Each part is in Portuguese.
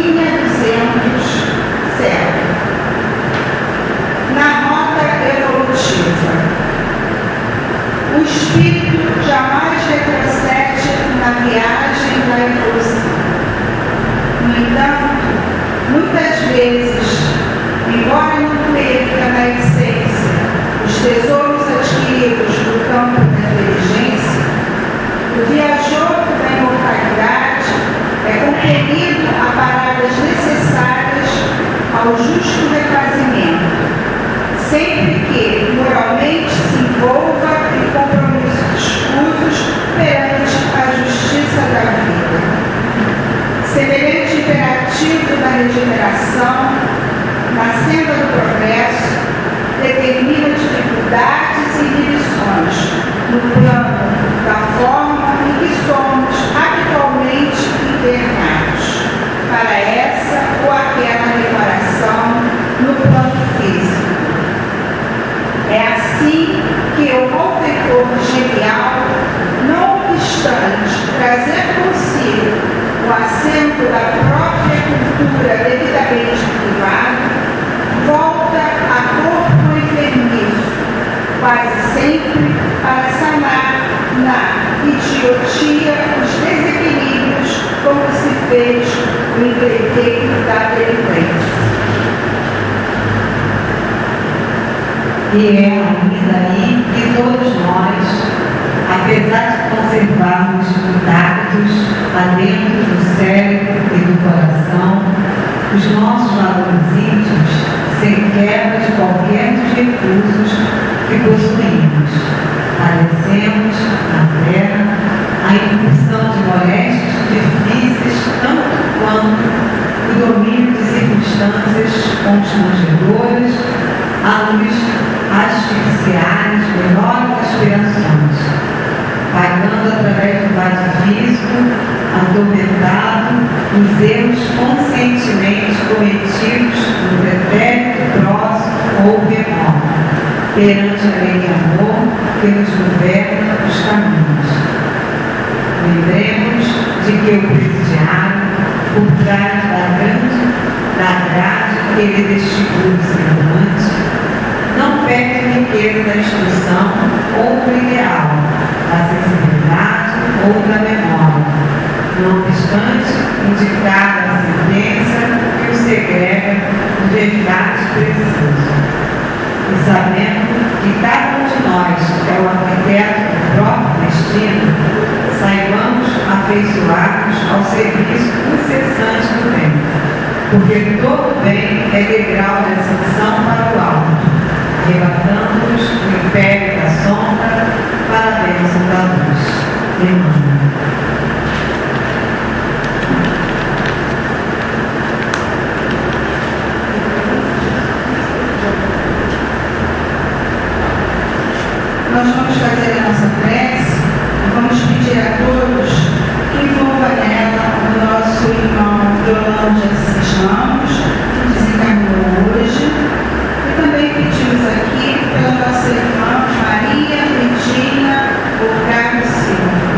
linha 200 certa, na rota evolutiva. O espírito jamais retrocede na viagem da evolução. No entanto, muitas vezes, embora não perca na essência os tesouros adquiridos no campo da inteligência, o viajor da imortalidade é compelido a paradas necessárias ao justo refazimento, sempre que moralmente se envolva em compromissos escusos perante a justiça da vida. Semelhante imperativo da regeneração, na senda do progresso, determina dificuldades e inibições no plano da forma em que somos habitualmente internados, para essa ou aquela reparação no plano físico. É assim que o malfeitor genial, não obstante trazer consigo o assento da própria cultura devidamente privada, volta a corpo enfermiço, quase sempre para sanar na idiotia os desequilíbrios, como se fez o empreiteiro da delinquência. E é ainda aí que todos nós, apesar de conservarmos intactos lá dentro do cérebro e do coração, os nossos valores íntimos, sem quebra de qualquer dos recursos que possuímos, padecemos na terra a incursão de moléstias difíceis, tanto quanto o domínio de circunstâncias constrangedoras, a luz asfixiares menores aspirações, pagando através do vazio físico, atormentado, os erros conscientemente cometidos no pretérito próximo ou remoto, perante a lei de amor que nos governa os caminhos. Lembremos de que o presidiário, por trás da grade que ele destitui o semblante, não perde riqueza da instrução ou do ideal, da sensibilidade ou da memória, não obstante indicada a sentença que o segrega do resgate preciso. E sabendo que cada um de nós é o arquiteto do próprio destino, saibamos afeiçoar-nos ao serviço incessante do bem, porque todo bem é degrau de ascensão para o alto, arrebatando-nos do império da sombra para a bênção da luz. Emmanuel. Nós vamos fazer a nossa prece e vamos pedir a todos que envolva nela o nosso irmão Yolande Assis Ramos, que desencarnou hoje, e também pedimos aqui pela nossa irmã Maria Regina Orgado Silva,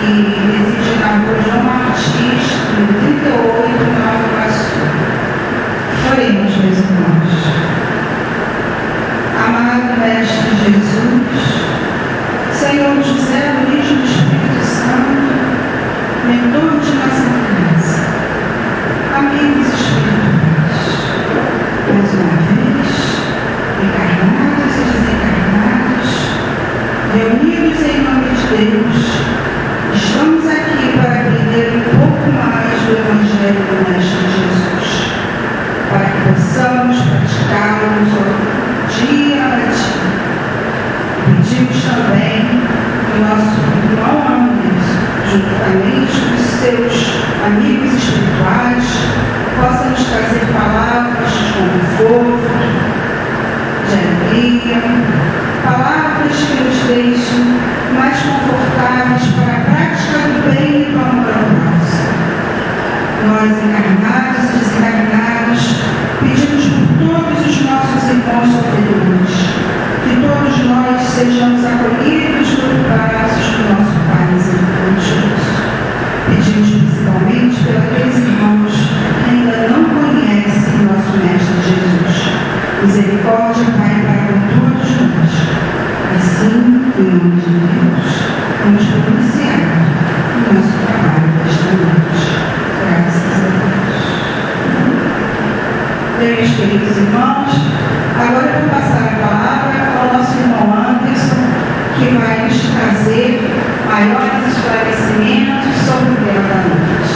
que reside na rua João Martins, no 38, Nova Iguaçu. Oremos, meus irmãos. Amado Mestre Jesus, Senhor José Luiz do Espírito Santo, mentor de nossa casa, amigos espirituais, mais uma vez, encarnados e desencarnados, reunidos em nome de Deus, estamos aqui para aprender um pouco mais do Evangelho do Mestre Jesus, para que possamos praticá-los dia a dia. Pedimos também que nosso irmão Amos, juntamente com os seus amigos espirituais, possa nos trazer palavras de conforto, de alegria, palavras que nos deixem mais confortáveis para a prática do bem e do amor ao próximo. Nós, encarnados e desencarnados, pedimos por todos os nossos irmãos sofredores, que todos nós sejamos acolhidos nos braços do nosso Pai misericordioso. Pedimos principalmente pelos irmãos que vocês, queridos irmãos. Agora eu vou passar a palavra ao nosso irmão Anderson, que vai nos trazer maiores esclarecimentos sobre o tema da noite.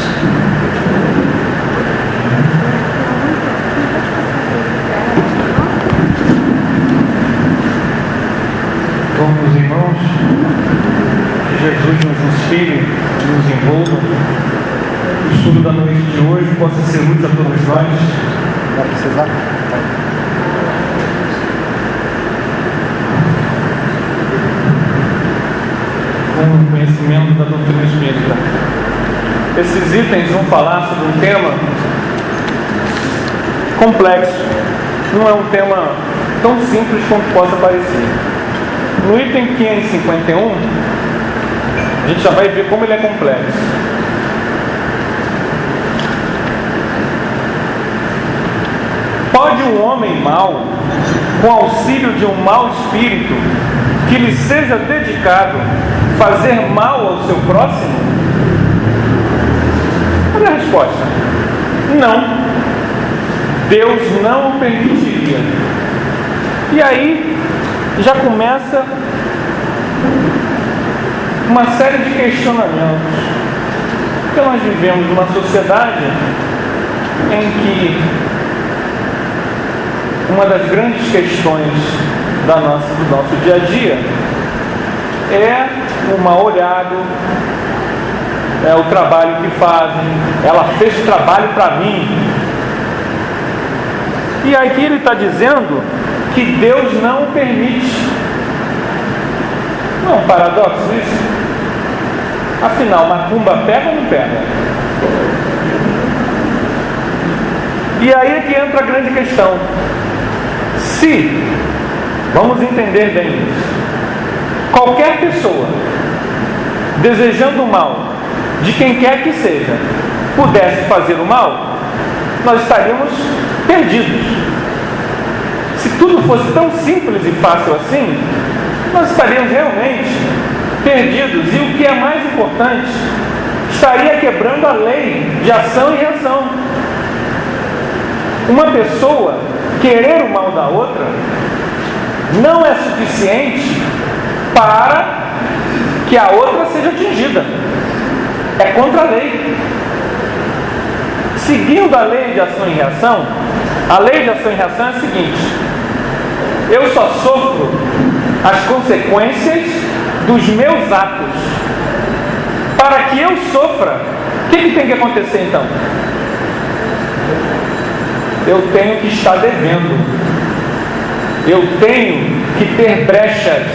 Bom, meus irmãos, que Jesus nos inspire, nos envolva. O estudo da noite de hoje possa ser luz a todos nós. Vai precisar? Com o conhecimento da doutrina espírita. Esses itens vão falar sobre um tema complexo. Não é um tema tão simples quanto possa parecer. No item 551, a gente já vai ver como ele é complexo. Pode um homem mau, com auxílio de um mau espírito, que lhe seja dedicado, fazer mal ao seu próximo? Olha a resposta. Não. Deus não o permitiria. E aí já começa uma série de questionamentos. Porque nós vivemos numa sociedade em que uma das grandes questões do nosso dia a dia é o mal olhado, é o trabalho que fazem, ela fez trabalho para mim. E aqui ele está dizendo que Deus não o permite. Não é um paradoxo isso? Afinal, macumba pega ou não pega? E aí é que entra a grande questão. Se, vamos entender bem isso, qualquer pessoa desejando o mal de quem quer que seja pudesse fazer o mal, nós estaríamos perdidos. Se tudo fosse tão simples e fácil assim, nós estaríamos realmente perdidos. E o que é mais importante, estaria quebrando a lei de ação e reação. Uma pessoa querer o mal da outra não é suficiente para que a outra seja atingida. É contra a lei. Seguindo a lei de ação e reação, a lei de ação e reação é a seguinte: eu só sofro as consequências dos meus atos. Para que eu sofra, o que tem que acontecer então? Eu tenho que estar devendo, eu tenho que ter brechas,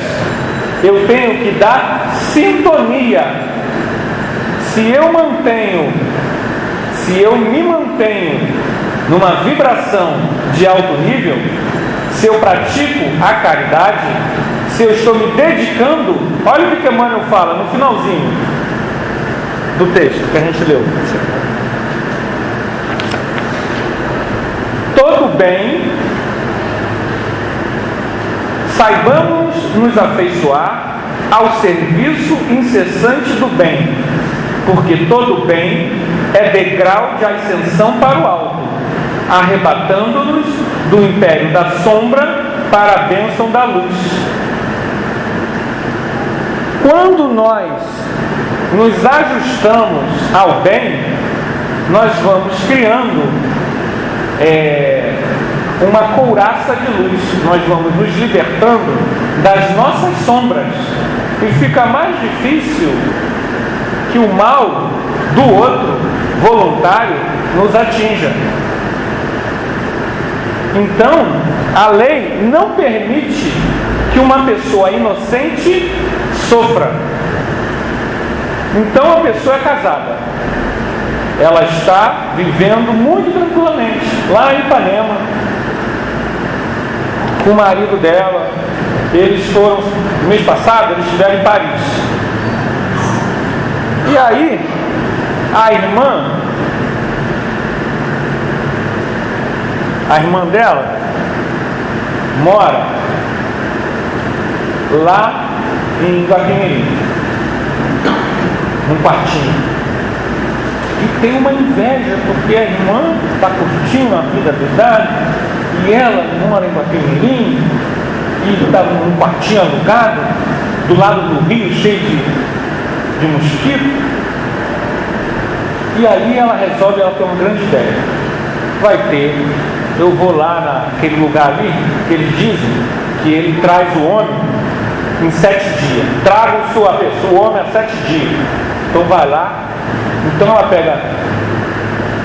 eu tenho que dar sintonia. Se eu me mantenho numa vibração de alto nível, se eu pratico a caridade, se eu estou me dedicando, olha o que Emmanuel fala no finalzinho do texto que a gente leu. Todo bem, saibamos nos afeiçoar ao serviço incessante do bem, porque todo bem é degrau de ascensão para o alto, arrebatando-nos do império da sombra para a bênção da luz. Quando nós nos ajustamos ao bem, nós vamos criando uma couraça de luz, nós vamos nos libertando das nossas sombras, e fica mais difícil que o mal do outro, voluntário, nos atinja. Então, a lei não permite que uma pessoa inocente sofra. Então a pessoa é casada, ela está vivendo muito tranquilamente lá em Ipanema com o marido dela. Eles foram, no mês passado, eles estiveram em Paris. E aí a irmã dela mora lá em Guapimirim, num quartinho. E tem uma inveja, porque a irmã está curtindo a vida da idade, e ela mora em Guapimirim, e está num quartinho alugado, do lado do rio, cheio de mosquito. E aí ela resolve, ela tem uma grande ideia. Eu vou lá naquele lugar ali, que eles dizem que ele traz o homem em 7 dias. Traga o homem a 7 dias. Então vai lá. Então ela pega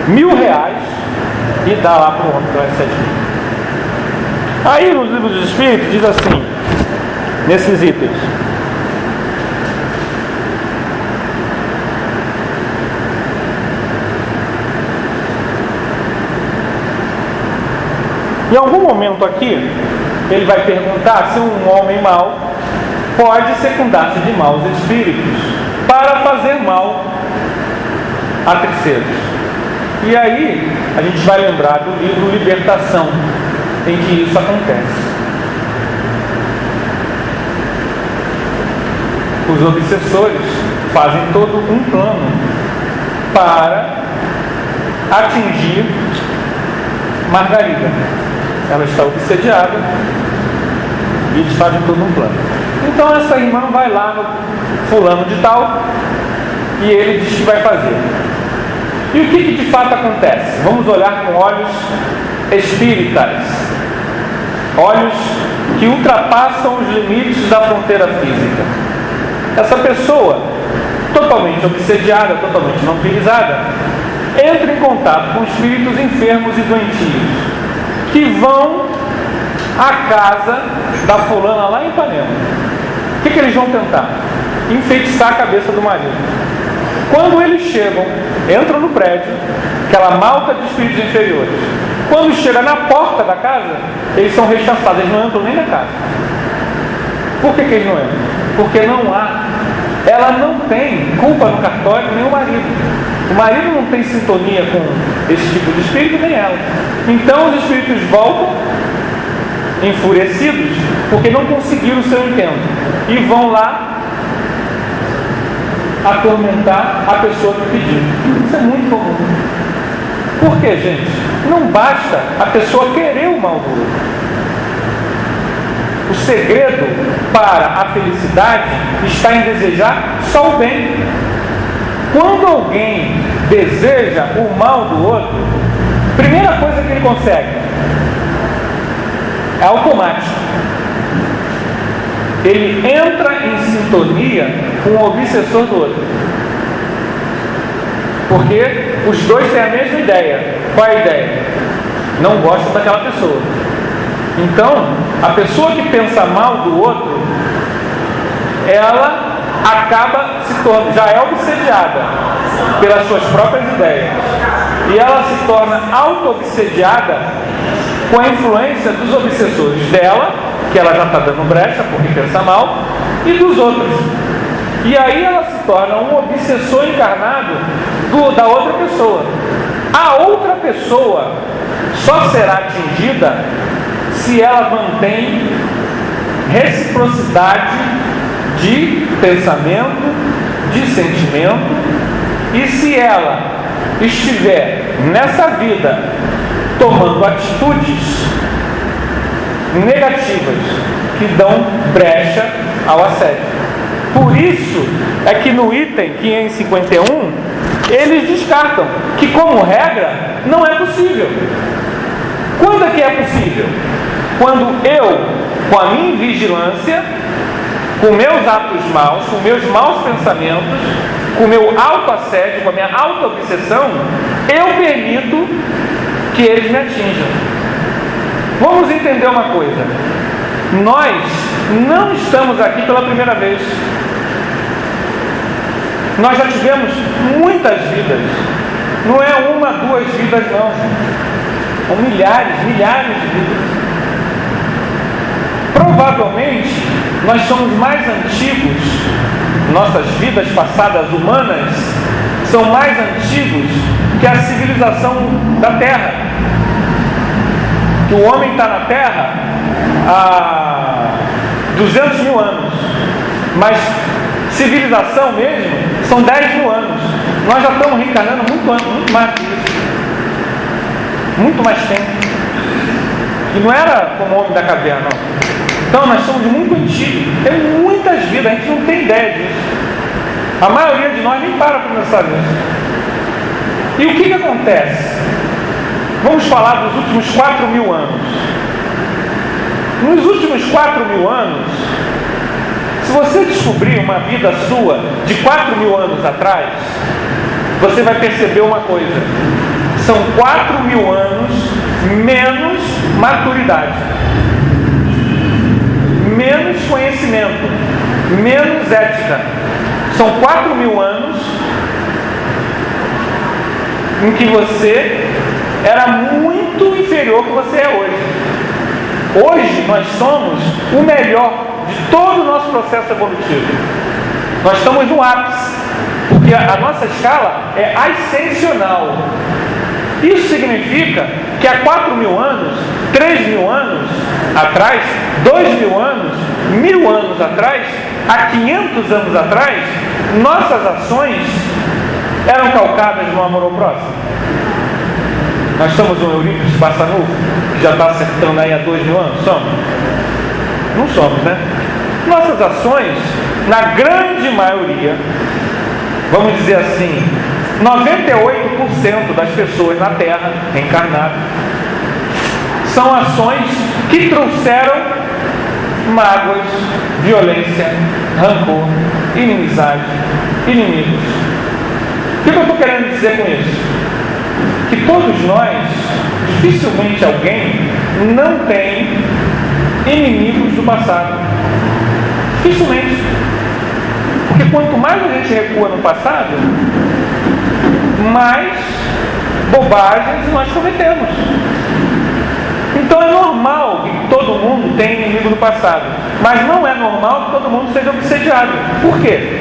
R$1.000 e dá lá para o homem que vai 7 dias. Aí nos livros dos Espíritos diz assim, nesses itens: em algum momento aqui, ele vai perguntar se um homem mau pode secundar-se de maus espíritos para fazer mal a terceiros. E aí, a gente vai lembrar do livro Libertação, em que isso acontece. Os obsessores fazem todo um plano para atingir Margarida. Ela está obsediada e eles fazem todo um plano. Então essa irmã vai lá no fulano de tal e ele diz que vai fazer. E o que de fato acontece? Vamos olhar com olhos espíritas, olhos que ultrapassam os limites da fronteira física. Essa pessoa, totalmente obsediada, totalmente vampirizada, entra em contato com espíritos enfermos e doentios, que vão à casa da fulana lá em Ipanema. O que eles vão tentar? Enfeitiçar a cabeça do marido. Quando eles chegam, entram no prédio, aquela malta de espíritos inferiores. Quando chega na porta da casa, eles são rechaçados, eles não entram nem na casa. Por que eles não entram? Porque não há. Ela não tem culpa no cartório, nem o marido. O marido não tem sintonia com esse tipo de espírito, nem ela. Então os espíritos voltam enfurecidos porque não conseguiram o seu intento e vão lá atormentar a pessoa que pediu. Isso é muito comum. Por quê, gente? Não basta a pessoa querer o mal do outro. O segredo para a felicidade está em desejar só o bem. Quando alguém deseja o mal do outro, primeira coisa que ele consegue é automático. Ele entra em sintonia com o obsessor do outro. Porque os dois têm a mesma ideia. Qual é a ideia? Não gostam daquela pessoa. Então, a pessoa que pensa mal do outro, ela acaba se tornando, já é obsediada pelas suas próprias ideias. E ela se torna auto-obsediada com a influência dos obsessores dela, que ela já está dando brecha porque pensa mal, e dos outros. E aí ela se torna um obsessor encarnado da outra pessoa. A outra pessoa só será atingida se ela mantém reciprocidade de pensamento, de sentimento, e se ela estiver nessa vida tomando atitudes negativas que dão brecha ao assédio. Por isso é que no item 551 eles descartam que, como regra, não é possível. Quando é que é possível? Quando eu, com a minha vigilância, com meus atos maus, com meus maus pensamentos, com o meu auto-assédio, com a minha auto-obsessão, eu permito que eles me atinjam. Vamos entender uma coisa. Nós não estamos aqui pela primeira vez. Nós já tivemos muitas vidas. Não é uma, duas vidas, não. São milhares de vidas. Provavelmente, nós somos mais antigos, nossas vidas passadas humanas são mais antigos que a civilização da Terra. Que o homem está na Terra há 200 mil anos, mas civilização mesmo são 10 mil anos. nós já estamos reencarnando muito antes, muito mais que isso. Muito mais tempo. E não era como o homem da caverna, não. Então nós somos muito antigos. Tem muitas vidas, a gente não tem ideia disso. A maioria de nós nem para pensar nisso. E o que acontece? Vamos falar dos últimos 4.000 anos. Nos últimos 4.000 anos, se você descobrir uma vida sua de 4.000 anos atrás, você vai perceber uma coisa: são 4.000 anos menos maturidade, menos conhecimento, menos ética. São 4.000 anos em que você era muito inferior ao que você é hoje. Hoje nós somos o melhor de todo o nosso processo evolutivo. Nós estamos no ápice, porque a nossa escala é ascensional. Isso significa que há 4.000 anos, 3.000 anos atrás, 2.000 anos, 1.000 anos atrás, há 500 anos atrás, nossas ações eram calcadas no amor ao próximo. Nós somos um Eurípides Barçanufo, que já está acertando aí há 2.000 anos? Somos? Não somos, né? Nossas ações, na grande maioria, vamos dizer assim, 98% das pessoas na Terra, reencarnadas, são ações que trouxeram mágoas, violência, rancor, inimizade, inimigos. O que eu estou querendo dizer com isso? Que todos nós, dificilmente alguém não tem inimigos do passado. Dificilmente. Porque quanto mais a gente recua no passado, mais bobagens nós cometemos. Então é normal que todo mundo tenha inimigo do passado, mas não é normal que todo mundo seja obsediado. Por quê?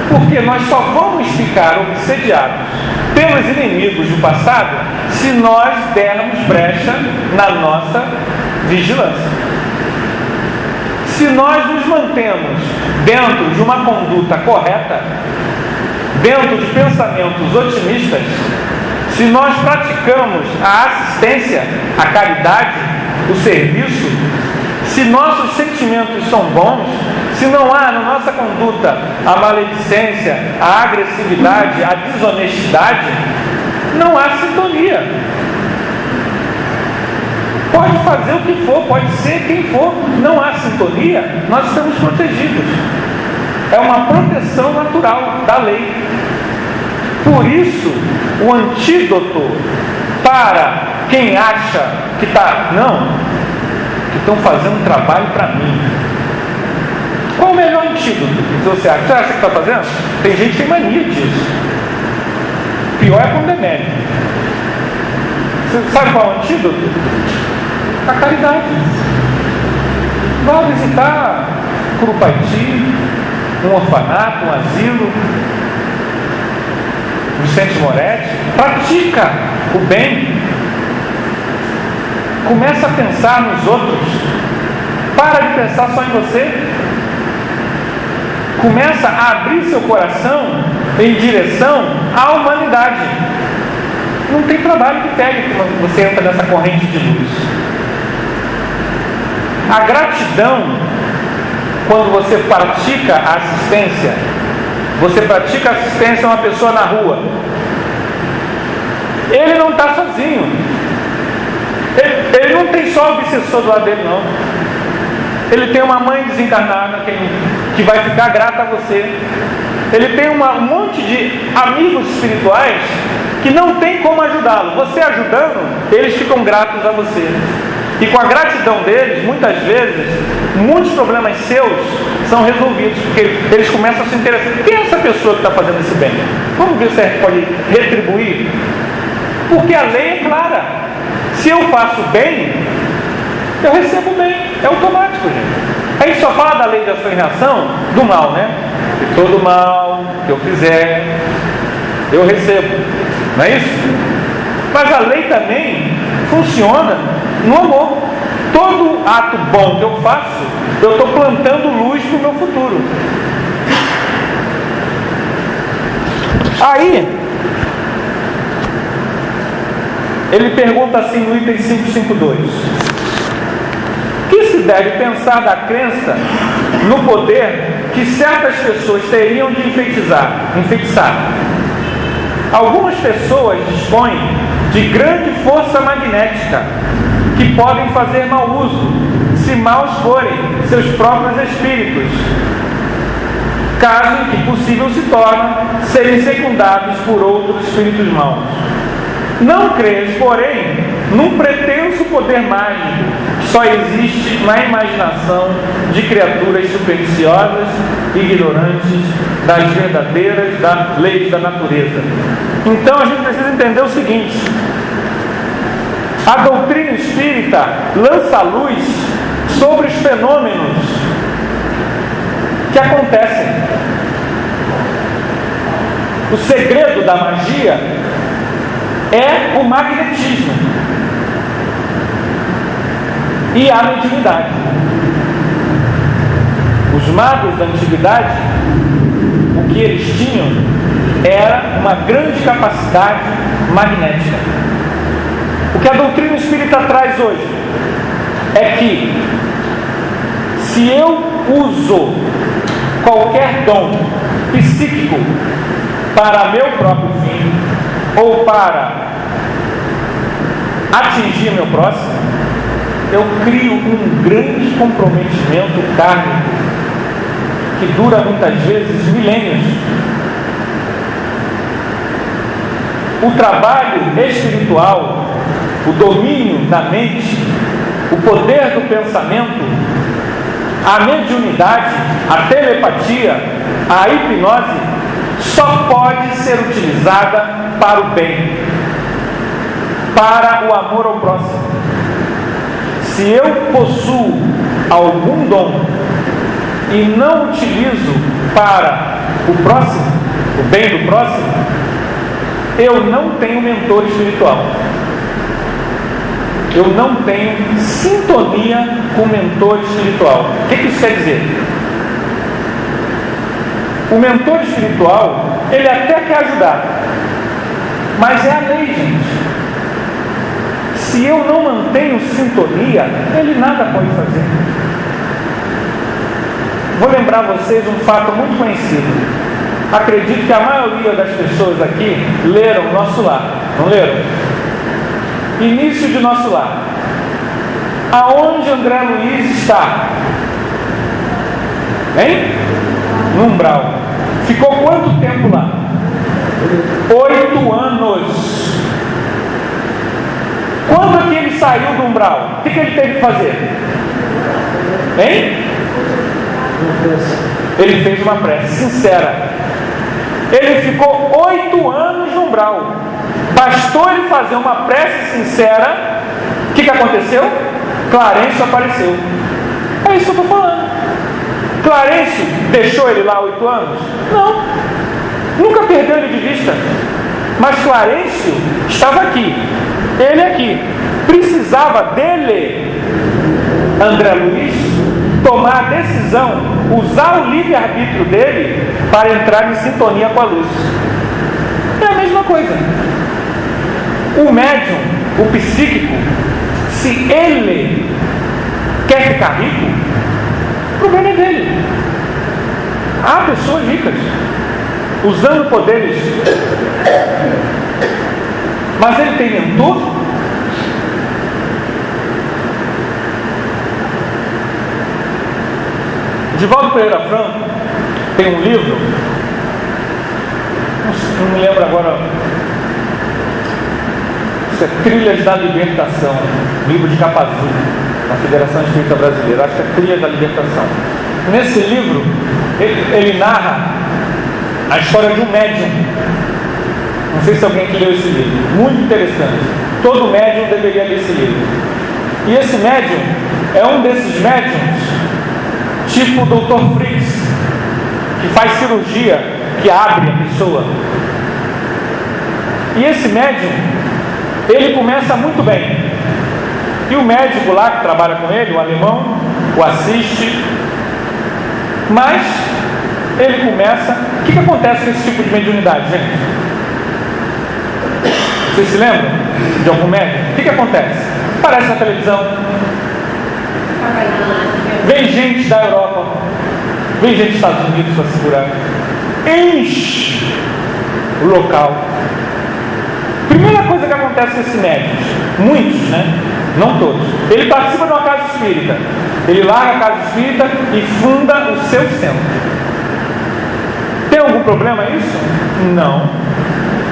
Porque nós só vamos ficar obsediados pelos inimigos do passado se nós dermos brecha na nossa vigilância. Se nós nos mantemos dentro de uma conduta correta, dentro de pensamentos otimistas, se nós praticamos a assistência, a caridade, o serviço, se nossos sentimentos são bons, se não há na nossa conduta a maledicência, a agressividade, a desonestidade, não há sintonia. Pode fazer o que for, pode ser quem for, não há sintonia, nós estamos protegidos. É uma proteção natural da lei. Por isso, o antídoto para quem acha que está, não, que estão fazendo um trabalho para mim. Qual o melhor antídoto que você acha? Você acha que está fazendo? Tem gente que tem mania disso. Pior é quando é médico. Você sabe qual é o antídoto? A caridade. Vá visitar Curupaiti, um orfanato, um asilo, Vicente Moretti. Pratica o bem. Começa a pensar nos outros. Para de pensar só em você. Começa a abrir seu coração em direção à humanidade. Não tem trabalho que pegue quando você entra nessa corrente de luz. A gratidão, quando você pratica a assistência, você pratica a assistência a uma pessoa na rua. Ele não está sozinho. Ele não tem só o obsessor do lado dele, não. Ele tem uma mãe desencarnada que vai ficar grata a você. Ele tem um monte de amigos espirituais que não tem como ajudá-lo. Você ajudando, eles ficam gratos a você. E com a gratidão deles, muitas vezes, muitos problemas seus são resolvidos, porque eles começam a se interessar. Quem é essa pessoa que está fazendo esse bem? Vamos ver se a gente pode retribuir. Porque a lei é clara. Se eu faço bem, eu recebo bem. É automático, gente. A gente só fala da lei de ação e reação do mal, né? E todo mal que eu fizer, eu recebo. Não é isso? Mas a lei também funciona no amor. Todo ato bom que eu faço, eu estou plantando luz para o meu futuro. Aí, ele pergunta assim no item 552: o que se deve pensar da crença no poder que certas pessoas teriam de enfeitiçar? Algumas pessoas dispõem de grande força magnética que podem fazer mau uso, se maus forem seus próprios espíritos, caso em que possível se torna serem secundados por outros espíritos maus. Não crês, porém, num pretenso poder mágico que só existe na imaginação de criaturas supersticiosas e ignorantes das verdadeiras leis da natureza. Então a gente precisa entender o seguinte: a doutrina espírita lança luz sobre os fenômenos que acontecem. O segredo da magia é o magnetismo e a mediunidade. Os magos da antiguidade, o que eles tinham era uma grande capacidade magnética. O que a doutrina espírita traz hoje é que, se eu uso qualquer dom psíquico para meu próprio fim ou para atingir meu próximo, eu crio um grande comprometimento kármico que dura muitas vezes milênios. O trabalho espiritual, o domínio da mente, o poder do pensamento, a mediunidade, a telepatia, a hipnose, só pode ser utilizada para o bem, para o amor ao próximo. Se eu possuo algum dom e não utilizo para o próximo, o bem do próximo, eu não tenho mentor espiritual. Eu não tenho sintonia com o mentor espiritual. O que isso quer dizer? O mentor espiritual, ele até quer ajudar, mas é a lei, gente. Se eu não mantenho sintonia, ele nada pode fazer. Vou lembrar a vocês um fato muito conhecido. Acredito que a maioria das pessoas aqui leram Nosso Lar, não leram? Início de Nosso Lar. Aonde André Luiz está? Hein? No umbral. Ficou quanto tempo lá? 8 anos. Quando é que ele saiu do umbral? O que ele teve que fazer? Hein? Ele fez uma prece sincera. Ele ficou 8 anos no umbral. Bastou ele fazer uma prece sincera. O que aconteceu? Clarencio apareceu. É isso que eu estou falando. Clarencio deixou ele lá 8 anos? Não. Nunca perdeu ele de vista. Mas Clarencio estava aqui. Ele aqui. Precisava dele, André Luiz, tomar a decisão, usar o livre-arbítrio dele para entrar em sintonia com a luz. É a mesma coisa. O médium, o psíquico, se ele quer ficar rico, o problema é dele. Há pessoas ricas usando poderes, mas ele tem mentor. Divaldo Pereira Franco tem um livro, não me lembro agora, isso é Trilhas da Libertação, livro de capa azul, na Federação Espírita Brasileira, acho que é Trilhas da Libertação. Nesse livro, ele narra a história de um médium. Não sei se alguém que leu esse livro, muito interessante. Todo médium deveria ler esse livro. E esse médium é um desses médiums tipo o Dr. Fritz, que faz cirurgia, que abre a pessoa. E esse médium, ele começa muito bem. E o médico lá que trabalha com ele, o alemão, o assiste. Mas ele começa... O que acontece com esse tipo de mediunidade, gente? Vocês se lembram de algum médium? O que acontece? Aparece na televisão. Vem gente da Europa, vem gente dos Estados Unidos para segurar. Enche o local. Primeira coisa que acontece com esses médiuns, muitos, né? Não todos. Ele participa de uma casa espírita. Ele larga a casa espírita e funda o seu centro. Tem algum problema isso? Não.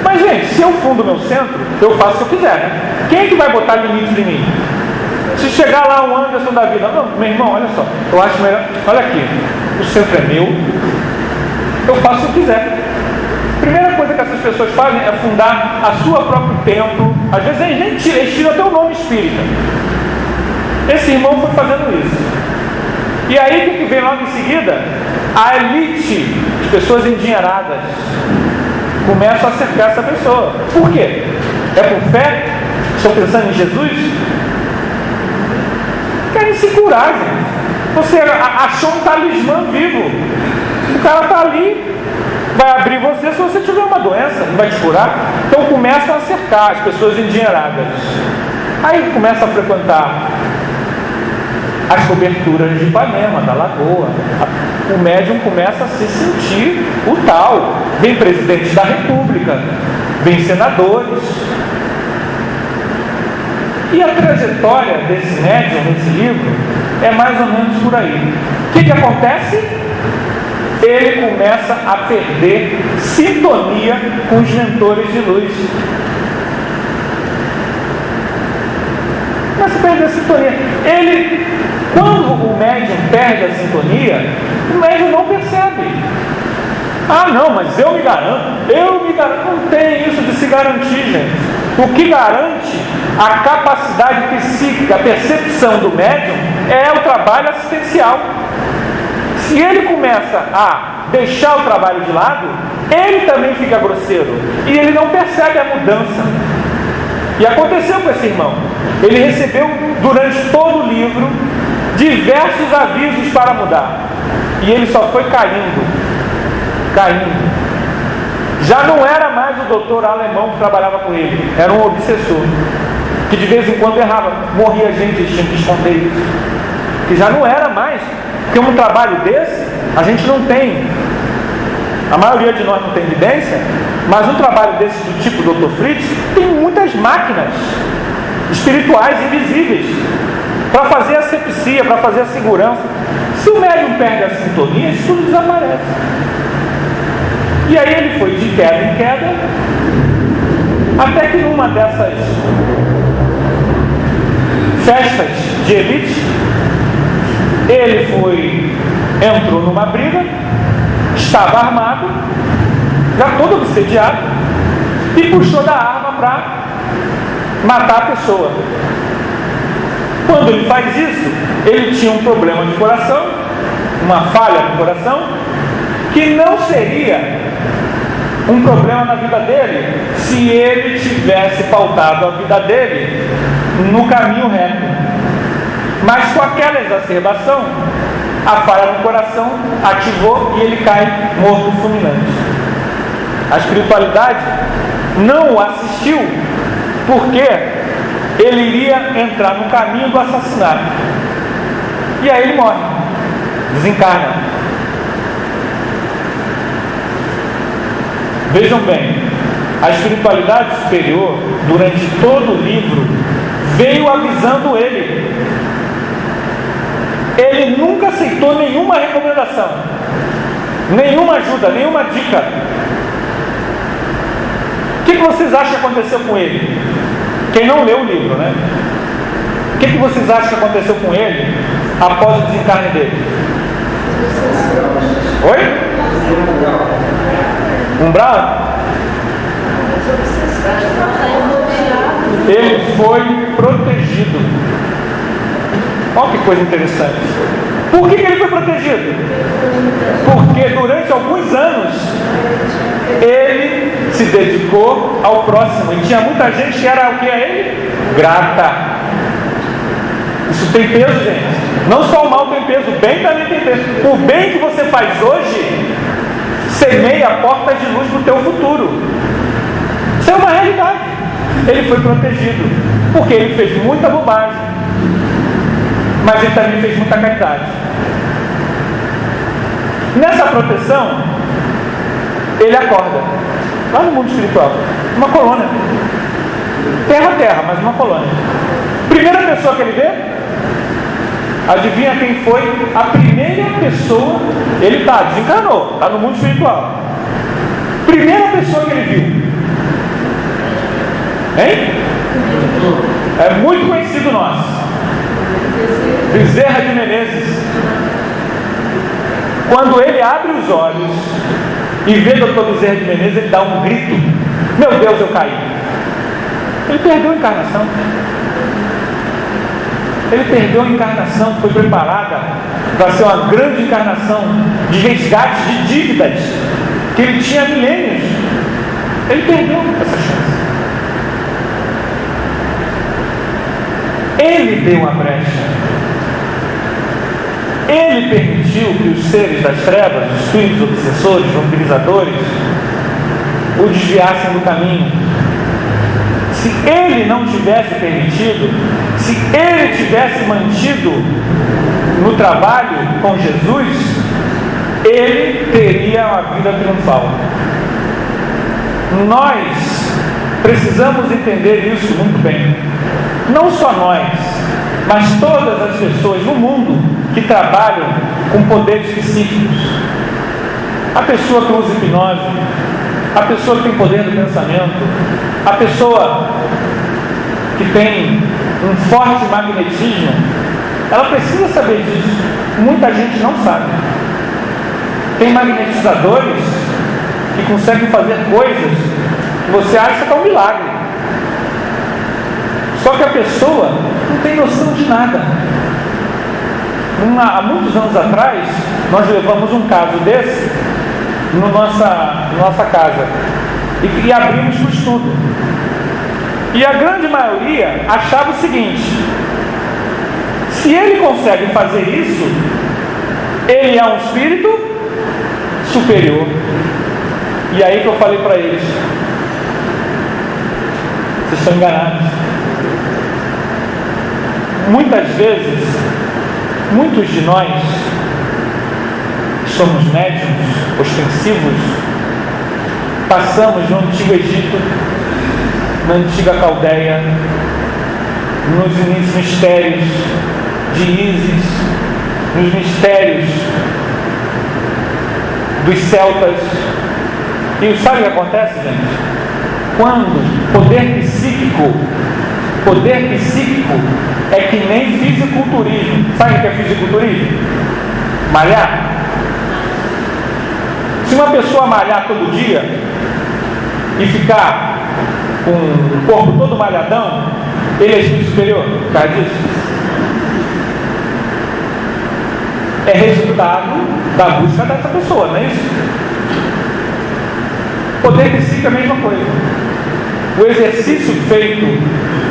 Mas, gente, se eu fundo o meu centro, eu faço o que eu quiser, né? Quem é que vai botar limites em mim? Se chegar lá um Anderson da vida, não, meu irmão, olha só, eu acho melhor, olha aqui, o centro é meu, eu faço o que eu quiser. Primeira coisa que essas pessoas fazem é fundar a sua próprio templo. Às vezes eles tiram até o nome espírita. Esse irmão foi fazendo isso. E aí o que vem logo em seguida? A elite, as pessoas endinheiradas, começam a cercar essa pessoa. Por quê? É por fé? Estão pensando em Jesus? Querem se curar, gente. Você achou um talismã vivo. O cara está ali, vai abrir você se você tiver uma doença, não vai te curar. Então começam a cercar as pessoas endinheiradas. Aí começa a frequentar as coberturas de Ipanema, da Lagoa. O médium começa a se sentir o tal. Vem presidente da República, vem senadores. E a trajetória desse médium, nesse livro, é mais ou menos por aí. O que acontece? Ele começa a perder sintonia com os mentores de luz. Começa a perder a sintonia. Quando o médium perde a sintonia, o médium não percebe. Ah, não, mas eu me garanto. Não tem isso de se garantir, gente. O que garante a capacidade psíquica, a percepção do médium, é o trabalho assistencial. Se ele começa a deixar o trabalho de lado, ele também fica grosseiro e ele não percebe a mudança. E aconteceu com esse irmão. Ele recebeu durante todo o livro diversos avisos para mudar, e ele só foi caindo. Já não era mais o doutor alemão que trabalhava com ele, era um obsessor que de vez em quando errava, morria gente, eles tinham que esconder isso, que já não era mais, porque um trabalho desse a gente não tem, a maioria de nós não tem evidência, mas um trabalho desse do tipo Dr. Fritz tem muitas máquinas espirituais invisíveis para fazer a asepsia, para fazer a segurança. Se o médium perde a sintonia, isso tudo desaparece. E aí ele foi de queda em queda, até que numa dessas festas de elite, ele entrou numa briga, estava armado, já todo obsediado, e puxou da arma para matar a pessoa. Quando ele faz isso, ele tinha um problema de coração, uma falha no coração, que não seria um problema na vida dele se ele tivesse pautado a vida dele no caminho reto. Mas com aquela exacerbação, a falha no coração ativou e ele cai morto fulminante. A espiritualidade não o assistiu porque ele iria entrar no caminho do assassinato. E aí ele morre, desencarna. Vejam bem, a espiritualidade superior, durante todo o livro, veio avisando ele. Ele nunca aceitou nenhuma recomendação, nenhuma ajuda, nenhuma dica. O que vocês acham que aconteceu com ele? Quem não leu o livro, né? O que vocês acham que aconteceu com ele após o desencarne dele? Oi? Umbral? Ele foi protegido. Olha que coisa interessante. Por que ele foi protegido? Porque durante alguns anos ele se dedicou ao próximo. E tinha muita gente que era o que a ele? Grata. Isso tem peso, gente. Não só o mal tem peso, o bem também tem peso. O bem que você faz hoje semeia portas de luz para o teu futuro. Isso é uma realidade. Ele foi protegido, porque ele fez muita bobagem, mas ele também fez muita caridade. Nessa proteção, ele acorda, lá no mundo espiritual, uma colônia. Terra a terra, mas uma colônia. Primeira pessoa que ele vê, adivinha quem foi a primeira pessoa? Ele desencarnou, está no mundo espiritual. Primeira pessoa que ele viu. Hein? É muito conhecido nosso. Bezerra de Menezes. Quando ele abre os olhos e vê Dr. Bezerra de Menezes, ele dá um grito: meu Deus, eu caí. Ele perdeu a encarnação. Ele perdeu a encarnação que foi preparada para ser uma grande encarnação de resgate de dívidas que ele tinha há milênios. Ele perdeu essa chance. Ele deu a brecha. Ele permitiu que os seres das trevas, os espíritos obsessores, vampirizadores, o desviassem do caminho. Se ele não tivesse permitido, se ele tivesse mantido no trabalho com Jesus, ele teria uma vida triunfal. Nós precisamos entender isso muito bem. Não só nós, mas todas as pessoas no mundo que trabalham com poderes psíquicos. A pessoa que usa hipnose, a pessoa que tem poder do pensamento, a pessoa que tem um forte magnetismo, ela precisa saber disso. Muita gente não sabe. Tem magnetizadores que conseguem fazer coisas que você acha que é um milagre. Só que a pessoa não tem noção de nada. Há muitos anos atrás, nós levamos um caso desse na nossa casa e abrimos o estudo. E a grande maioria achava o seguinte: se ele consegue fazer isso, ele é um espírito superior. E aí que eu falei para eles: vocês estão enganados. Muitas vezes, muitos de nós somos médiuns ostensivos, passamos no Antigo Egito, na Antiga Caldeia, nos mistérios de Ísis, nos mistérios dos celtas. E sabe o que acontece, gente? Quando poder psíquico é que nem fisiculturismo. Sabe o que é fisiculturismo? Malhar. Se uma pessoa malhar todo dia e ficar com o corpo todo malhadão, ele é espírito superior por causa disso? É resultado da busca dessa pessoa, não é isso? Poder psíquico é a mesma coisa. O exercício feito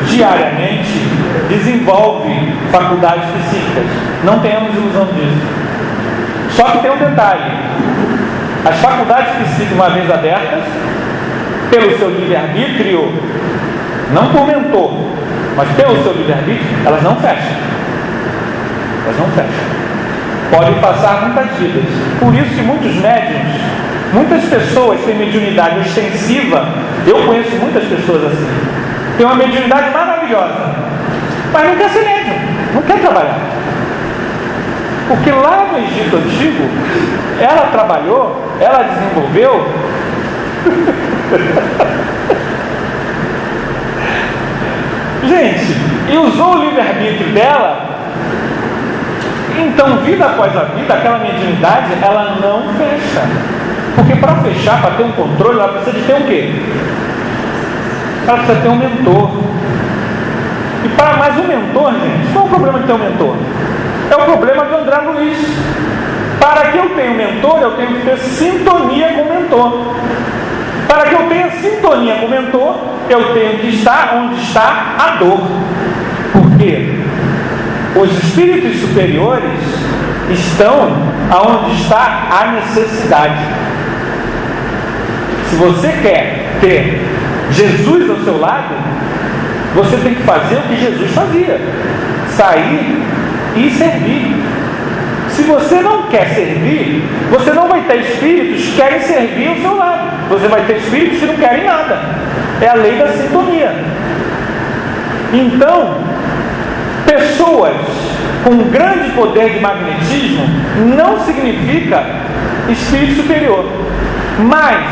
diariamente desenvolve faculdades psíquicas. Não tenhamos ilusão disso. Só que tem um detalhe: as faculdades psíquicas, uma vez abertas, pelo seu livre-arbítrio, não por mentor, mas pelo seu livre-arbítrio, elas não fecham. Elas não fecham. Podem passar muitas vidas. Por isso que muitos médiuns, muitas pessoas têm mediunidade ostensiva. Eu conheço muitas pessoas assim. Tem uma mediunidade maravilhosa, mas não quer ser médium, não quer trabalhar. Porque lá no Egito Antigo, ela trabalhou, ela desenvolveu. Gente, e usou o livre-arbítrio dela. Então, vida após a vida, aquela mediunidade, ela não fecha. Porque para fechar, para ter um controle, ela precisa de ter o quê? Ela precisa ter um mentor. E para mais um mentor, gente, qual é o problema de ter um mentor? É o problema do André Luiz. Para que eu tenha um mentor, eu tenho que ter sintonia com o mentor. Para que eu tenha sintonia com o mentor, eu tenho que estar onde está a dor. Por quê? Os espíritos superiores estão aonde está a necessidade. Se você quer ter Jesus ao seu lado, você tem que fazer o que Jesus fazia: sair e servir. Se você não quer servir, você não vai ter espíritos que querem servir ao seu lado. Você vai ter espíritos que não querem nada. É a lei da sintonia. Então, pessoas com grande poder de magnetismo não significa espírito superior. Mas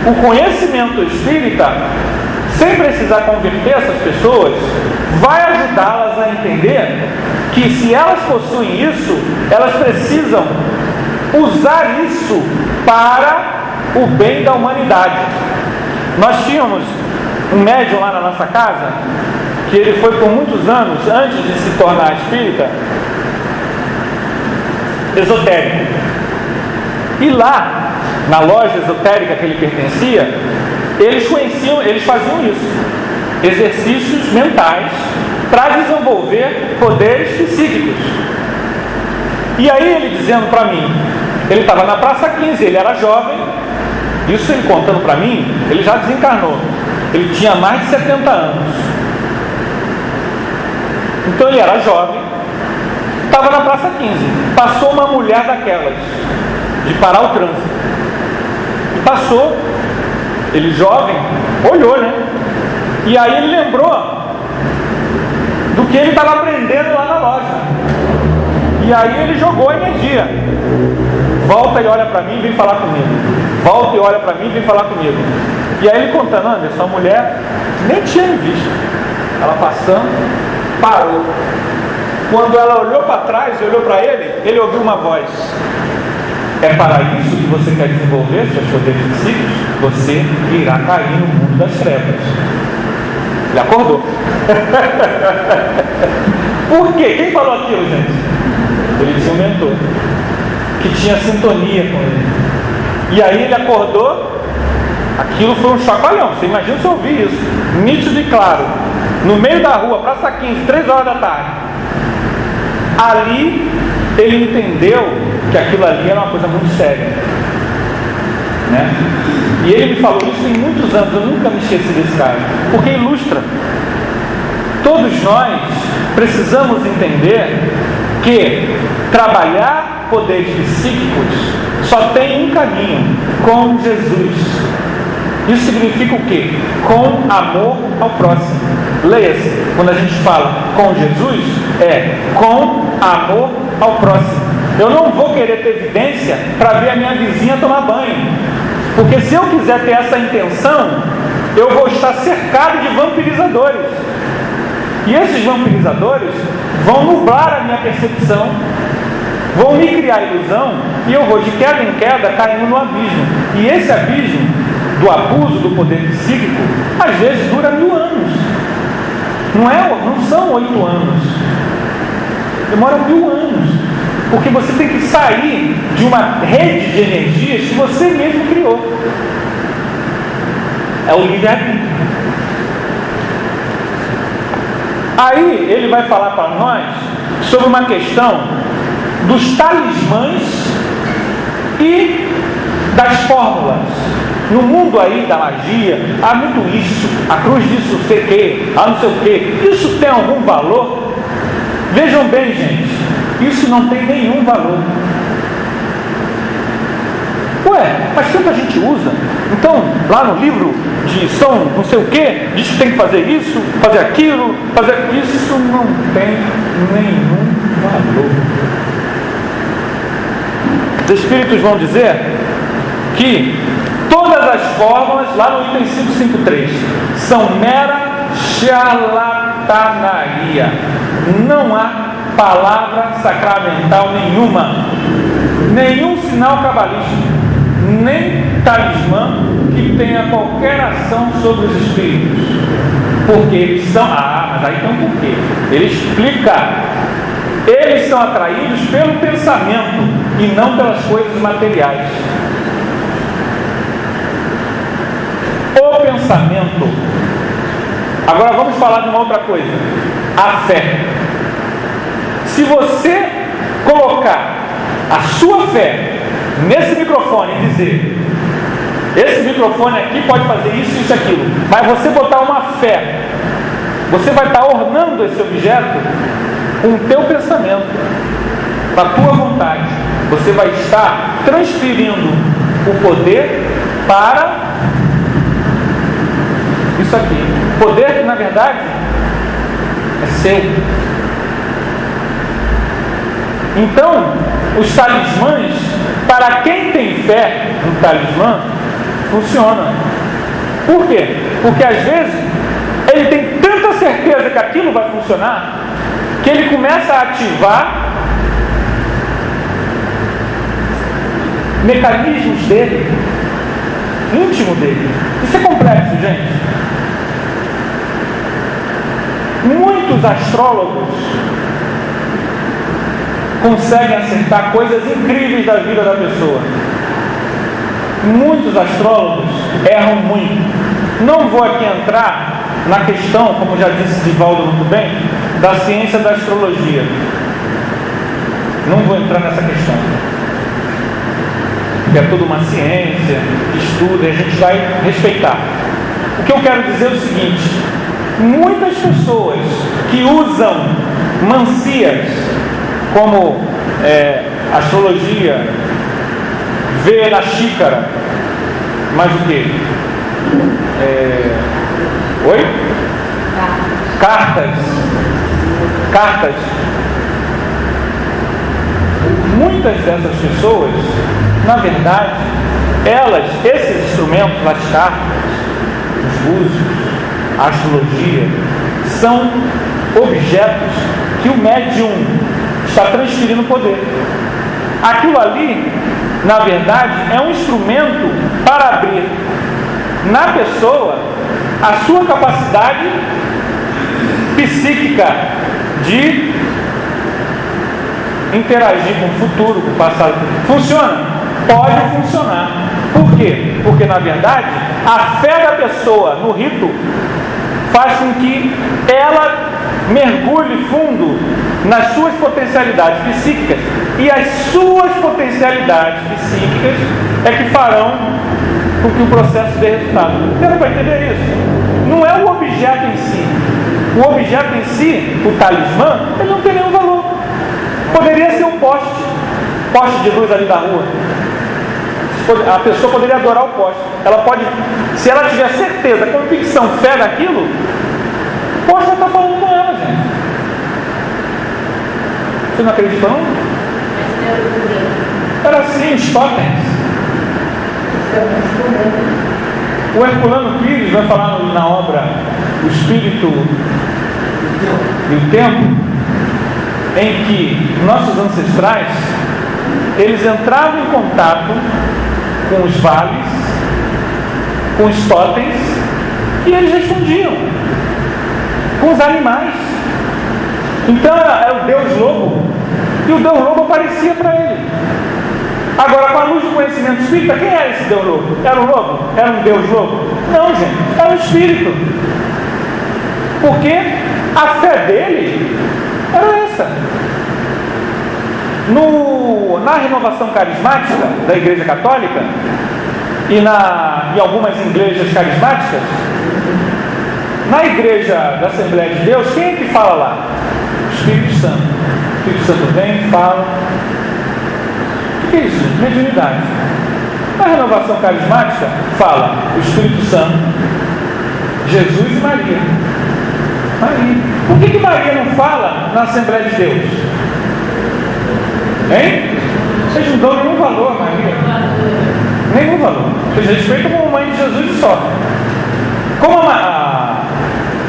o conhecimento espírita, sem precisar converter essas pessoas, vai ajudá-las a entender que, se elas possuem isso, elas precisam usar isso para o bem da humanidade. Nós tínhamos um médium lá na nossa casa, que ele foi por muitos anos, antes de se tornar espírita, esotérico. E lá, na loja esotérica que ele pertencia, eles faziam isso, exercícios mentais para desenvolver poderes psíquicos. E aí ele dizendo para mim, ele estava na Praça 15, ele era jovem, isso ele contando para mim, ele já desencarnou, ele tinha mais de 70 anos. Então ele era jovem, estava na Praça 15, passou uma mulher daquelas, de parar o trânsito, e passou, ele jovem, olhou, né? E aí ele lembrou do que ele estava aprendendo lá na loja. E aí ele jogou a energia. Volta e olha para mim e vem falar comigo. Volta e olha para mim e vem falar comigo. E aí ele contando, Anderson, a mulher nem tinha me visto. Ela passando, parou. Quando ela olhou para trás, olhou para ele ouviu uma voz: é para isso que você quer desenvolver seus poderes psíquicos? Você irá cair no mundo das trevas. Ele acordou. Por quê? Quem falou aquilo, gente? Ele tinha um mentor que tinha sintonia com ele. E aí ele acordou. Aquilo foi um chacoalhão. Você imagina se eu ouvir isso, nítido e claro, no meio da rua, Praça 15, 3 horas da tarde. Ali ele entendeu que aquilo ali era uma coisa muito séria, né? E ele me falou isso em muitos anos. Eu nunca me esqueci desse cara, porque ilustra. Todos nós precisamos entender que trabalhar poderes psíquicos só tem um caminho: com Jesus. Isso significa o quê? Com amor ao próximo. Leia-se, quando a gente fala com Jesus, é com amor ao próximo. Eu não vou querer ter evidência para ver a minha vizinha tomar banho, porque se eu quiser ter essa intenção, eu vou estar cercado de vampirizadores. E esses vampirizadores vão nublar a minha percepção, vão me criar ilusão, e eu vou de queda em queda caindo no abismo. E esse abismo do abuso do poder psíquico às vezes dura 1000 anos. Não são 8 anos, demora 1000 anos, porque você tem que sair de uma rede de energias que você mesmo criou. É o livre-arbítrio. Aí ele vai falar para nós sobre uma questão dos talismãs e das fórmulas. No mundo aí da magia, há muito isso, a cruz disso, sei o que, não sei o que. Isso tem algum valor? Vejam bem, gente, isso não tem nenhum valor. Ué, mas tanta gente usa. Então, lá no livro de São não sei o que, diz que tem que fazer isso, fazer aquilo, fazer isso, não tem nenhum valor. Os espíritos vão dizer que todas as fórmulas, lá no item 553, são mera charlatanaria. Não há palavra sacramental nenhuma, nenhum sinal cabalístico, nem talismã que tenha qualquer ação sobre os espíritos. Porque eles são... mas aí tem um porquê. Ele explica. Eles são atraídos pelo pensamento e não pelas coisas materiais. O pensamento. Agora vamos falar de uma outra coisa: a fé. Se você colocar a sua fé nesse microfone e dizer: esse microfone aqui pode fazer isso, isso e aquilo. Mas você botar uma fé, você vai estar ornando esse objeto com o teu pensamento, com a tua vontade. Você vai estar transferindo o poder para isso aqui. Poder que, na verdade, é seu. Então, os talismãs, para quem tem fé no talismã, funciona. Por quê? Porque às vezes ele tem tanta certeza que aquilo vai funcionar, que ele começa a ativar mecanismos dele, íntimo dele. Isso é complexo, gente. Muitos astrólogos conseguem acertar coisas incríveis da vida da pessoa. Muitos astrólogos erram muito. Não vou aqui entrar na questão, como já disse Divaldo muito bem, da ciência da astrologia. Não vou entrar nessa questão. Porque é tudo uma ciência, estudo, e a gente vai respeitar. O que eu quero dizer é o seguinte: muitas pessoas que usam mancias, como astrologia, ver na xícara, mas o que? Oi? Cartas. Muitas dessas pessoas, na verdade, esses instrumentos, as cartas, os búzios, a astrologia, são objetos que o médium está transferindo poder. Aquilo ali, na verdade, é um instrumento para abrir na pessoa a sua capacidade psíquica de interagir com o futuro, com o passado. Funciona? Pode funcionar. Por quê? Porque, na verdade, a fé da pessoa no rito faz com que ela mergulhe fundo nas suas potencialidades psíquicas, e as suas potencialidades psíquicas é que farão com que o processo dê resultado. Você vai entender isso? Não é o objeto em si. O objeto em si, o talismã, ele não tem nenhum valor. Poderia ser um poste de luz ali da rua. A pessoa poderia adorar o poste. Ela pode, se ela tiver certeza, convicção, fé naquilo, o poste vai estar falando com ela, gente. Vocês não acreditam? Era assim, os totens. O Herculano Pires vai falar na obra O Espírito e o Tempo, em que nossos ancestrais, eles entravam em contato com os vales, com os totens, e eles respondiam com os animais. Então era o Deus Lobo, e o Deus Lobo aparecia para ele. Agora, com a luz do conhecimento espírita, quem era esse Deus Lobo? Era um lobo? Era um Deus Lobo? Não, gente, era um espírito. Porque a fé dele era essa. Na renovação carismática da Igreja Católica e em algumas igrejas carismáticas, na Igreja da Assembleia de Deus, quem é que fala lá? O Espírito Santo. O Espírito Santo vem, fala. O que é isso? Mediunidade. Na renovação carismática, fala o Espírito Santo, Jesus e Maria. Por que Maria não fala na Assembleia de Deus? Hein? Vocês não dão nenhum valor, Maria. Nenhum valor. Vocês respeitam como mãe de Jesus e só. Como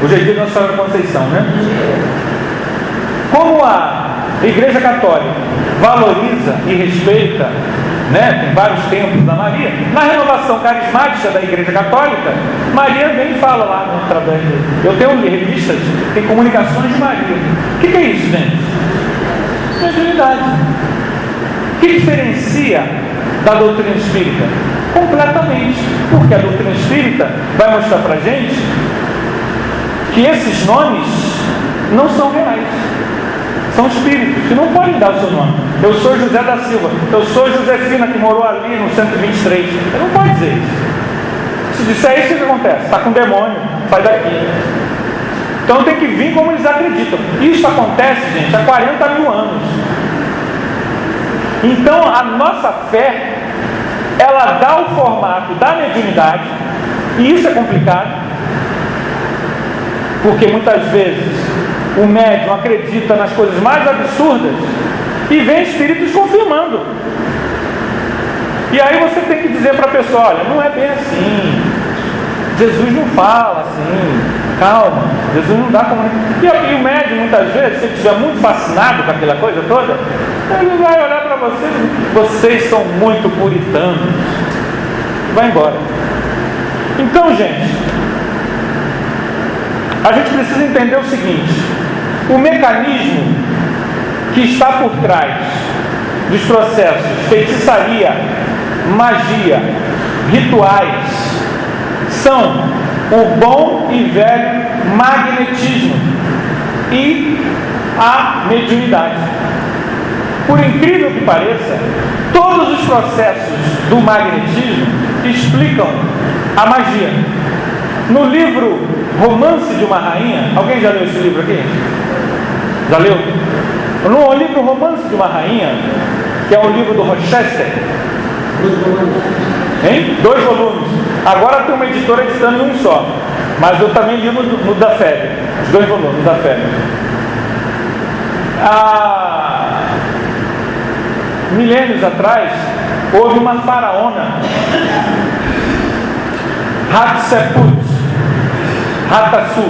hoje é dia da Nossa Senhora da Conceição, né? Como a Igreja Católica valoriza e respeita, né? Tem vários templos da Maria. Na renovação carismática da Igreja Católica, Maria vem e fala lá através dele. Eu tenho revistas, tem comunicações de Maria. O que é isso, gente? Mediunidade. O que diferencia da doutrina espírita? Completamente. Porque a doutrina espírita vai mostrar pra gente que esses nomes não são reais. São espíritos que não podem dar o seu nome. Eu sou José da Silva, eu sou Josefina que morou ali no 123. Ele não pode dizer isso. Se disser isso, o que acontece? Está com demônio, sai daqui. Então tem que vir como eles acreditam. Isso acontece, gente, há 40 mil anos. Então a nossa fé, ela dá o formato da mediunidade, e isso é complicado, porque muitas vezes o médium acredita nas coisas mais absurdas e vem espíritos confirmando. E aí você tem que dizer para a pessoa, olha, não é bem assim, Jesus não fala assim, calma, Jesus não dá como... E o médium, muitas vezes, se ele estiver muito fascinado com aquela coisa toda, ele vai olhar para vocês são muito puritanos, e vai embora. Então, gente, a gente precisa entender o seguinte: o mecanismo que está por trás dos processos feitiçaria, magia, rituais, são o bom e velho magnetismo e a mediunidade. Por incrível que pareça, todos os processos do magnetismo explicam a magia. No livro Romance de uma Rainha, alguém já leu esse livro aqui? Já leu? No livro Romance de uma Rainha, que é o livro do Rochester, 2 volumes. hein? 2 volumes. Agora tem uma editora editando um só, mas eu também li no da Febre, os 2 volumes da Febre. Há milênios atrás, houve uma faraona, Hatshepsut, Hatasu.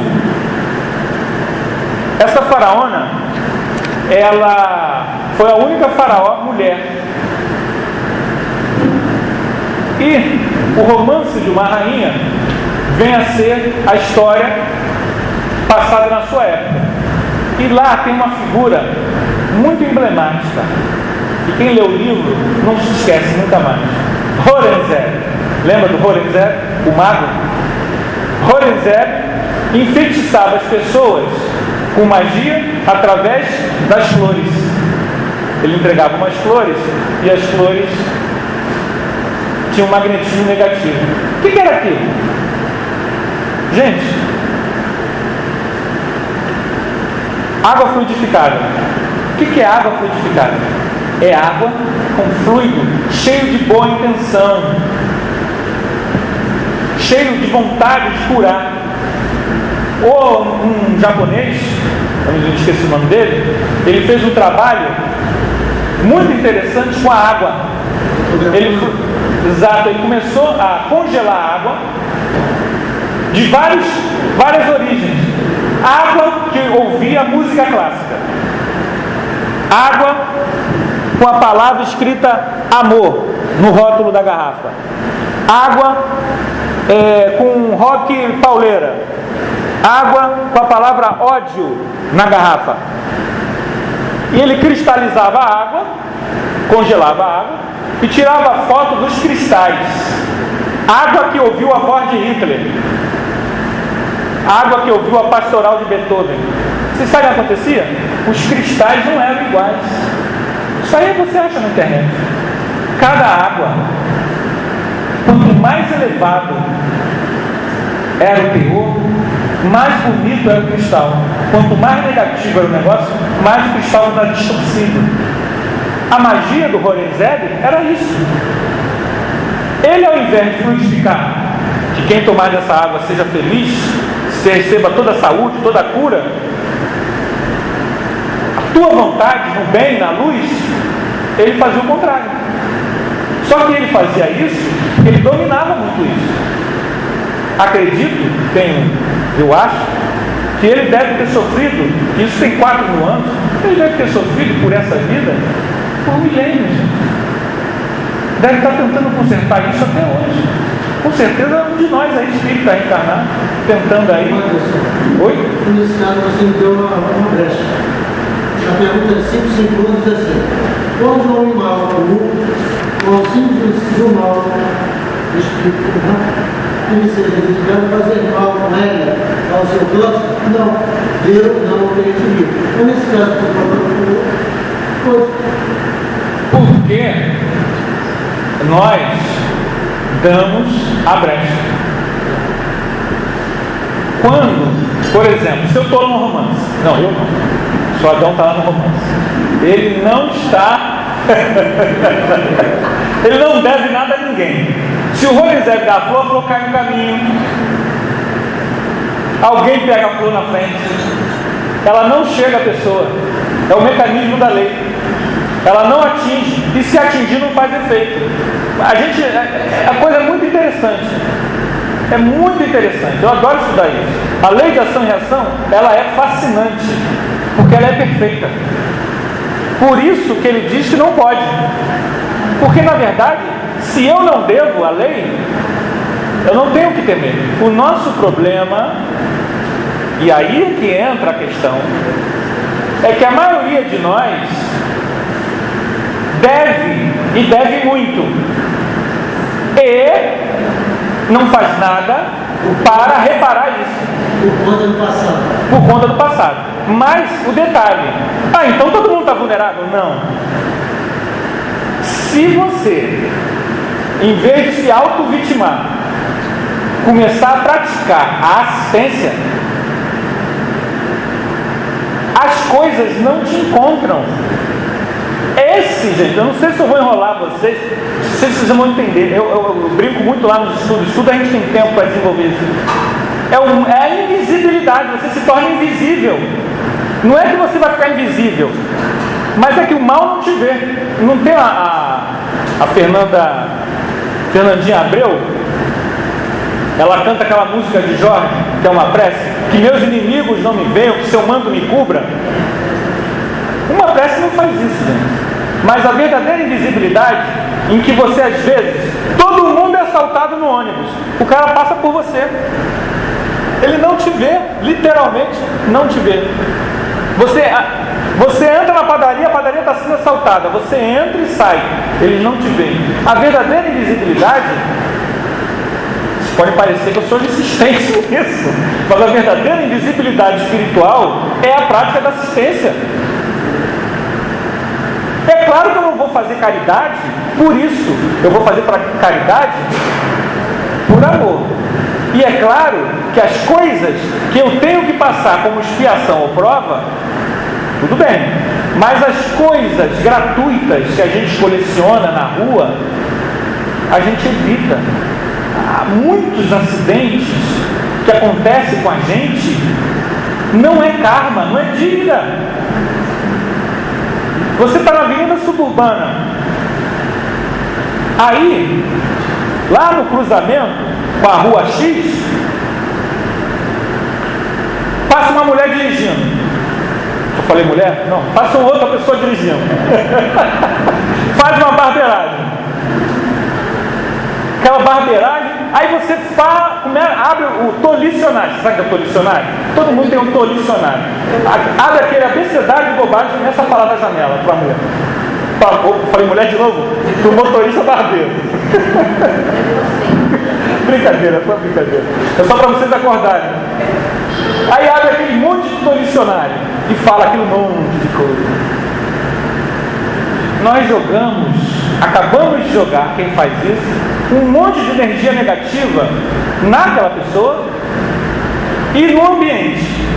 Essa faraona, ela foi a única faraó mulher. E o Romance de uma Rainha vem a ser a história passada na sua época. E lá tem uma figura muito emblemática, e quem lê o livro não se esquece nunca mais. Horenzeb. Lembra do Horenzeb, o mago? Horenzeb enfeitiçava as pessoas com magia através das flores. Ele entregava umas flores e as flores tinham um magnetismo negativo. O que era aquilo? Gente, água fluidificada. O que é água fluidificada? É água com fluido, cheio de boa intenção, cheio de vontade de curar. Ou um japonês, eu não esqueci o nome dele, ele fez um trabalho muito interessante com a água. Ele começou a congelar a água de várias origens. Água que ouvia música clássica, água com a palavra escrita amor no rótulo da garrafa, água com rock pauleira, água com a palavra ódio na garrafa. E ele cristalizava a água, congelava a água e tirava foto dos cristais. Água que ouviu a voz de Hitler, água que ouviu a pastoral de Beethoven. Vocês sabem o que acontecia? Os cristais não eram iguais. Isso aí você acha na internet. Cada água, quanto mais elevado era o teor, mais bonito era o cristal. Quanto mais negativo era o negócio, mais o cristal era distorcido. A magia do Horenzeb era isso. Ele, ao invés de fluidificar, que quem tomar dessa água seja feliz, você receba toda a saúde, toda a cura, a tua vontade no bem, na luz, ele fazia o contrário. Só que ele fazia isso, ele dominava muito isso. Acredito, eu acho, que ele deve ter sofrido, isso tem 4 mil anos, ele deve ter sofrido por essa vida por milênios. Deve estar tentando consertar isso até hoje. Com certeza um de nós aí, espírita reencarnado, tentando aí. Oi? Nesse caso você me deu uma brecha. A pergunta é simples diz assim: quando o animal comum, com o simples do mal, espírito, ele seja dedicado a fazer mal com ela, ao seu próximo? Não, Deus não o permitiria. Então, nesse caso, porque nós damos a brecha. Quando, por exemplo, se eu estou num romance, não, eu não, o Adão está lá no romance, ele não está, ele não deve nada a ninguém. Se o Ronizete dá a flor cai no caminho, alguém pega a flor na frente, ela não chega à pessoa, é o mecanismo da lei, ela não atinge, e se atingir não faz efeito. A coisa é muito interessante. É muito interessante, eu adoro estudar isso. A lei de ação e reação, ela é fascinante, porque ela é perfeita. Por isso que ele diz que não pode. Porque, na verdade, se eu não devo a lei, eu não tenho que temer. O nosso problema, e aí é que entra a questão, é que a maioria de nós deve, e deve muito, e não faz nada para reparar isso. Por conta do passado. Por conta do passado. Mas o detalhe, então todo mundo está vulnerável? Não. Se você, em vez de se auto-vitimar, começar a praticar a assistência, as coisas não te encontram. Gente, eu não sei se eu vou enrolar vocês, não sei se vocês vão entender. Eu brinco muito lá nos estudos. Estudo a gente tem tempo para desenvolver isso. É a invisibilidade, você se torna invisível. Não é que você vai ficar invisível, mas é que o mal não te vê. Não tem a Fernandinha Abreu? Ela canta aquela música de Jorge, que é uma prece, que meus inimigos não me venham, que seu manto me cubra. Uma prece não faz isso, gente. Mas a verdadeira invisibilidade, em que você às vezes, todo mundo é assaltado no ônibus, o cara passa por você, ele não te vê, literalmente não te vê. Você entra na padaria, a padaria está sendo assaltada, você entra e sai, eles não te veem. A verdadeira invisibilidade, pode parecer que eu sou insistente nisso, mas a verdadeira invisibilidade espiritual é a prática da assistência. É claro que eu não vou fazer caridade por isso, eu vou fazer caridade por amor. E é claro que as coisas que eu tenho que passar como expiação ou prova, tudo bem, mas as coisas gratuitas que a gente coleciona na rua, a gente evita. Há muitos acidentes que acontecem com a gente, não é karma, não é dívida. Você está na avenida suburbana, aí, lá no cruzamento com a rua X, passa uma mulher dirigindo. Eu falei mulher? Não, passa uma outra pessoa dirigindo. Faz uma barbeiragem. Aquela barbeiragem, aí você abre o tolicionário. Sabe o que é tolicionário? Todo mundo tem um tolicionário. Abre aquele abecedário de bobagem e começa a falar da janela para a mulher. Falei mulher de novo? Para o motorista barbeiro. Brincadeira, só brincadeira. É só para vocês acordarem. Aí abre aquele monte de tolicionário e fala aquele monte de coisa. Nós acabamos de jogar, quem faz isso, um monte de energia negativa naquela pessoa e no ambiente.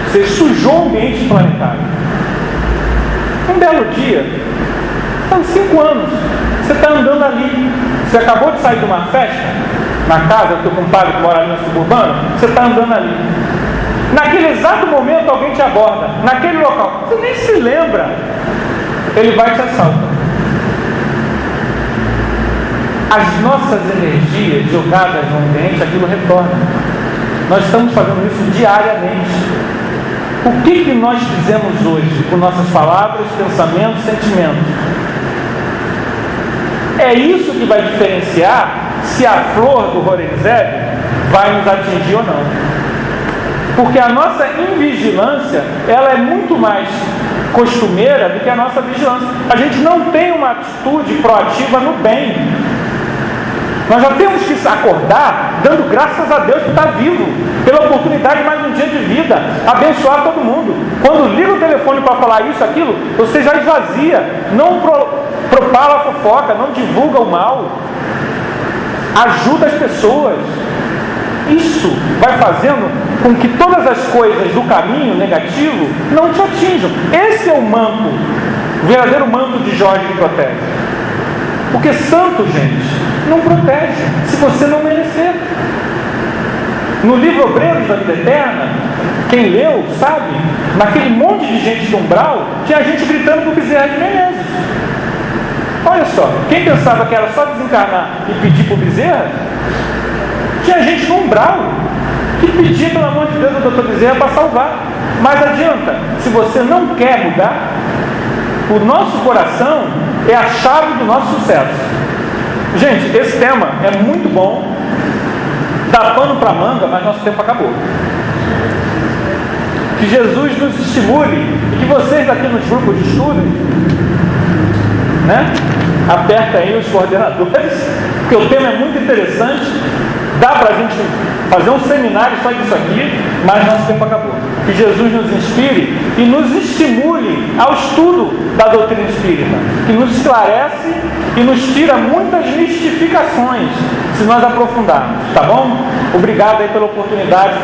Você sujou o ambiente planetário. Um belo dia, são 5 anos, você está andando ali, você acabou de sair de uma festa, na casa do teu compadre que mora ali na suburbana, você está andando ali. Naquele exato momento alguém te aborda, naquele local, você nem se lembra, ele vai e te assalta. As nossas energias jogadas no ambiente, aquilo retorna. Nós estamos fazendo isso diariamente. O que nós fizemos hoje com nossas palavras, pensamentos, sentimentos? É isso que vai diferenciar se a flor do Horenzeb vai nos atingir ou não. Porque a nossa invigilância, ela é muito mais costumeira do que a nossa vigilância. A gente não tem uma atitude proativa no bem. Nós já temos que acordar dando graças a Deus por estar vivo, pela oportunidade de mais um dia de vida, abençoar todo mundo. Quando liga o telefone para falar isso, aquilo, você já esvazia, não propala a fofoca, não divulga o mal, ajuda as pessoas. isso vai fazendo com que todas as coisas do caminho negativo não te atinjam. Esse é o manto, o verdadeiro manto de Jorge que protege. Porque santo, gente, não protege se você não merecer. No livro Obreiros da Vida Eterna, quem leu sabe, naquele monte de gente do umbral, tinha gente gritando por Bezerra de Menezes. Olha só, quem pensava que era só desencarnar e pedir por Bezerra, tinha gente no umbral que pedia, pelo amor de Deus, ao doutor Bezerra para salvar. Mas adianta, se você não quer mudar, o nosso coração é a chave do nosso sucesso. Gente, esse tema é muito bom, dá pano para manga, mas nosso tempo acabou. Que Jesus nos estimule e que vocês aqui nos grupos de estudo, né, aperta aí os coordenadores, porque o tema é muito interessante. Dá para a gente fazer um seminário só disso aqui, mas nosso tempo acabou. Que Jesus nos inspire e nos estimule ao estudo da doutrina espírita, que nos esclarece e nos tira muitas mistificações, se nós aprofundarmos, tá bom? Obrigado aí pela oportunidade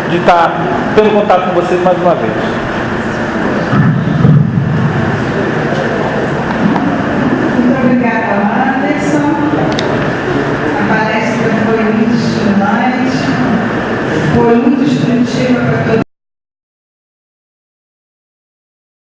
de estar tendo contato com vocês mais uma vez. Muito obrigada, Anderson. A palestra foi muito estimulante, foi muito instrutiva para todos.